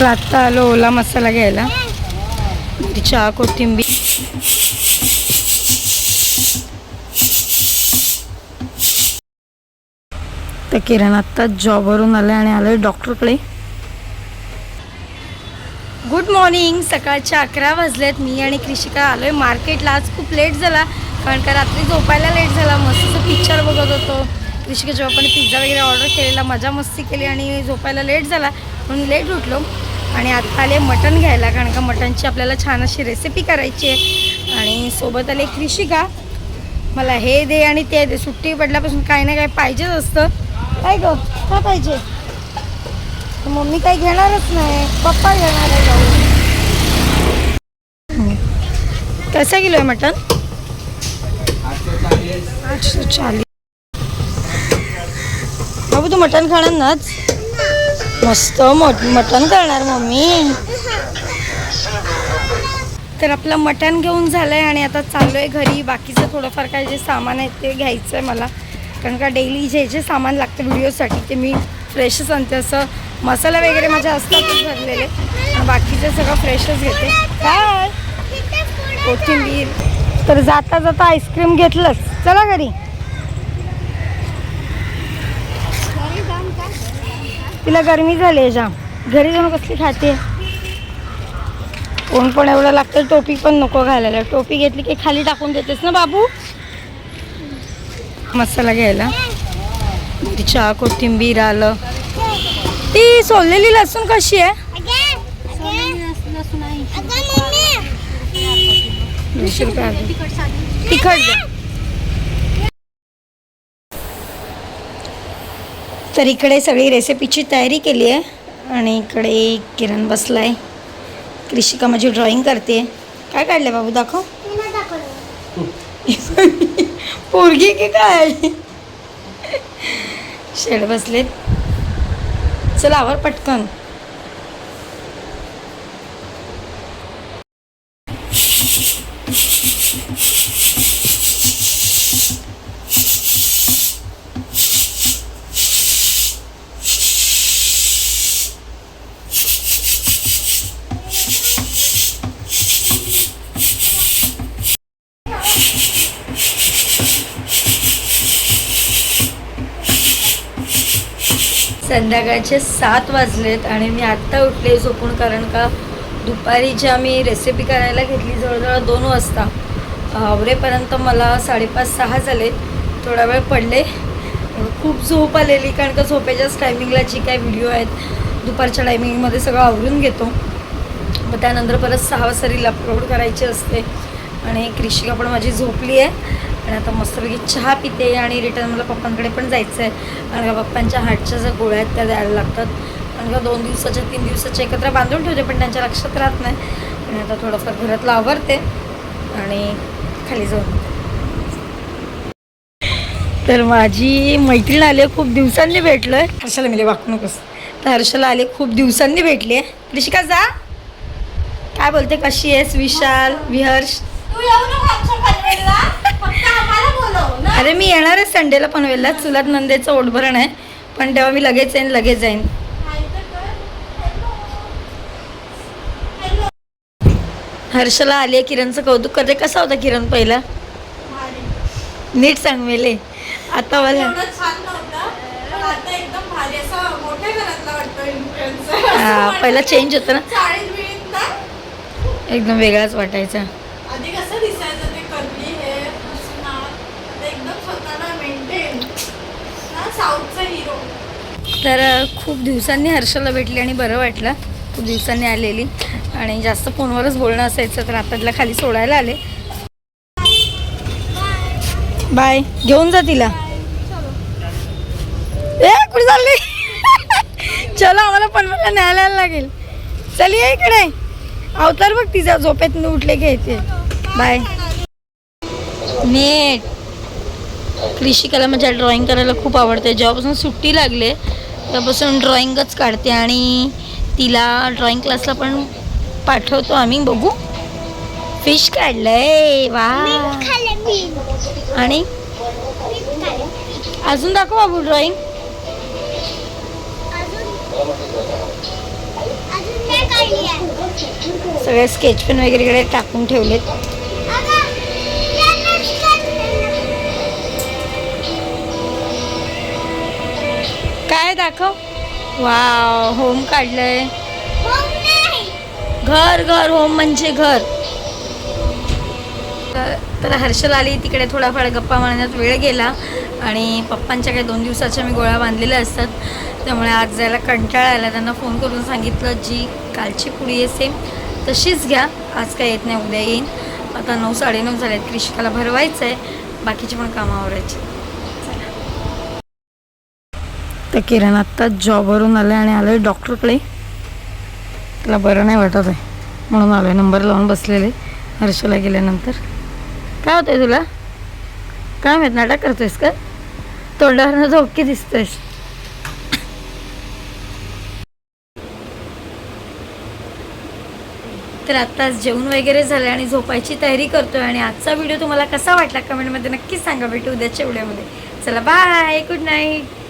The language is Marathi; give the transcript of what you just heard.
तर आत्ता आलो ओला मसाला घ्यायला. चहा कोथिंबीर. तर किरण आत्ता जॉबवरून आलं आणि आलं डॉक्टरकडे. Good morning. सकाळच्या 11 वाजलेत. मी आणि कृषिका आलो आहे मार्केटला. आज खूप लेट झाला कारण का रात्री झोपायला लेट झाला. मस्त पिक्चर बघत होतो. कृषिकाच्या बापाने पिझ्झा वगैरे ऑर्डर केलेला, मजा मस्ती केली आणि झोपायला लेट झाला म्हणून लेट उठलो. आणि आत्ता आले मटण घ्यायला कारण का मटणची आपल्याला छान अशी रेसिपी करायची आहे. आणि सोबत आले कृषिका. मला हे दे आणि ते दे. सुट्टी पडल्यापासून काही ना काही पाहिजेच असतं. काय गं काय पाहिजे? मम्मी काही घेणारच नाही, पप्पा घेणार आहे. जाऊ. कैसा किलो आहे मटन? 840. बाबू तू मटन खाणार नाच? मस्त मटन करणार मम्मी. तर आपलं मटण घेऊन झालं आहे आणि आता चाललो आहे घरी. बाकीचं थोडंफार काय जे सामान आहे ते घ्यायचं आहे मला कारण का डेली जे सामान लागतं व्हिडिओसाठी ते मी फ्रेशच आणते. असं मसाला वगैरे माझ्या असतातच भरलेले. बाकीचं सगळं फ्रेशच घेते. काय कोथिंबीर. तर जाता जाता आईस्क्रीम घेतलंच. चला घरी. तिला गरमी झाली आहे जाम. घरी जाऊन कसली खाते. कोण पण एवढं लागतं. टोपी पण नको घालायला. टोपी घेतली की खाली टाकून देतेस ना बाबू. मसाला घ्यायला. चहा कोथिंबीर आलं. ती सोललेली लसूण कशी आहे? 200 रुपये. तिखट द्या. तर इकडे सगळी रेसिपीची तयारी केली आहे आणि इकडे किरण बसलाय. कृषिका माझी ड्रॉइंग करते. काय काढले बाबू दाखव. पोरगी की काय? शेड बसलेत. चला आवर पटकन. संध्याकाळचे 7 वाजलेत आणि मी आत्ता उठले झोपून कारण का दुपारीची आम्ही रेसिपी करायला घेतली जवळजवळ 2 वाजता. आवरेपर्यंत मला 5:30-6 झाले. थोडा वेळ पडले. खूप झोप आलेली कारण का झोपेच्याच टायमिंगला जी काय व्हिडिओ आहेत दुपारच्या टायमिंगमध्ये सगळं आवरून घेतो. मग त्यानंतर परत 6 वाजता रील अपलोड करायची असते. आणि कृषिका पण माझी झोपली आहे आणि आता मस्तपैकी चहा पिते आणि रिटर्न मला पप्पांकडे पण जायचं आहे कारण का पप्पांच्या हार्टच्या ज्या गोळ्या आहेत त्या द्यायला लागतात. कारण का 2 दिवसाच्या 3 दिवसाच्या एकत्र बांधून ठेवते पण त्यांच्या लक्षात राहत नाही. आणि आता थोडंफार घरातलं आवरते आणि खाली जाऊन. तर माझी मैत्रीण आली आहे. खूप दिवसांनी भेटलो आहे. हर्षला मिले वाकू नकोस. तर हर्षला आले खूप दिवसांनी भेटली आहे. कृषिका जा. काय बोलते कशी आहेस विशाल विहर्ष? अरे मी येणार आहे संडेला पनवेलला. चुलत नंदेचं ओटभरण आहे पण तेव्हा मी लगेच जाईन. हर्षला आली आहे. किरणचं कौतुक करते. कसा होता किरण पहिला? नीट सांग मेले. आता मला पहिला चेंज होतं ना एकदम वेगळाच वाटायचा. तर खूप दिवसांनी हर्षला भेटली आणि बरं वाटलं. खूप दिवसांनी आलेली आणि जास्त फोनवरच बोलणं असायचं तर आता तिला खाली सोडायला आले. बाय. घेऊन जा तिला. कुठे चालली? चलो आम्हाला पण मला न्यायला लागेल. चल ये इकडे. अवतार बघ तिचा झोपेत उठले घ्यायचे. बाय. नीट. कृषिकाला माझ्या ड्रॉइंग करायला खूप आवडते. जेव्हापासून सुट्टी लागले तेव्हापासून ड्रॉइंगच काढते आणि तिला ड्रॉइंग क्लासला पण पाठवतो आम्ही. बघू फिश काढलंय. वा. आणि अजून दाखव बाबू ड्रॉइंग. सगळे स्केच पेन वगैरे इकडे टाकून ठेवलेत. काय दाखव. वाव, होम काढलंय. घर घर होम म्हणजे घर. तर हर्षल आली तिकडे, थोडाफार गप्पा मारण्यात वेळ गेला आणि पप्पांच्या काही 2 दिवसाच्या मी गोळ्या बांधलेल्या असतात, त्यामुळे आज जायला कंटाळा आला. त्यांना फोन करून सांगितलं जी कालची पुडी आहे सेम तशीच घ्या, आज काय येत नाही, उद्या येईन. आता 9 साडेनऊ झाले आहेत, क्रिशिकाला भरवायचं आहे, बाकीचे पण कामं आवरायचे. तर किरण आत्ता जॉबवरून आलं आणि आलं आहे डॉक्टरकडे. त्याला बरं नाही वाटत आहे म्हणून आलो आहे. नंबर लावून बसलेले हर्षला गेल्यानंतर. काय होतं आहे तुला? काय माहीत, नाटक करतोयस का? तोंडावरनं झोपकी दिसतोयस. तर आत्ताच जेवण वगैरे झालं आणि झोपायची तयारी करतोय. आणि आजचा व्हिडिओ तुम्हाला कसा वाटला कमेंटमध्ये नक्कीच सांगा. भेटू उद्याच्या व्हिडिओमध्ये. चला बाय, गुड नाईट.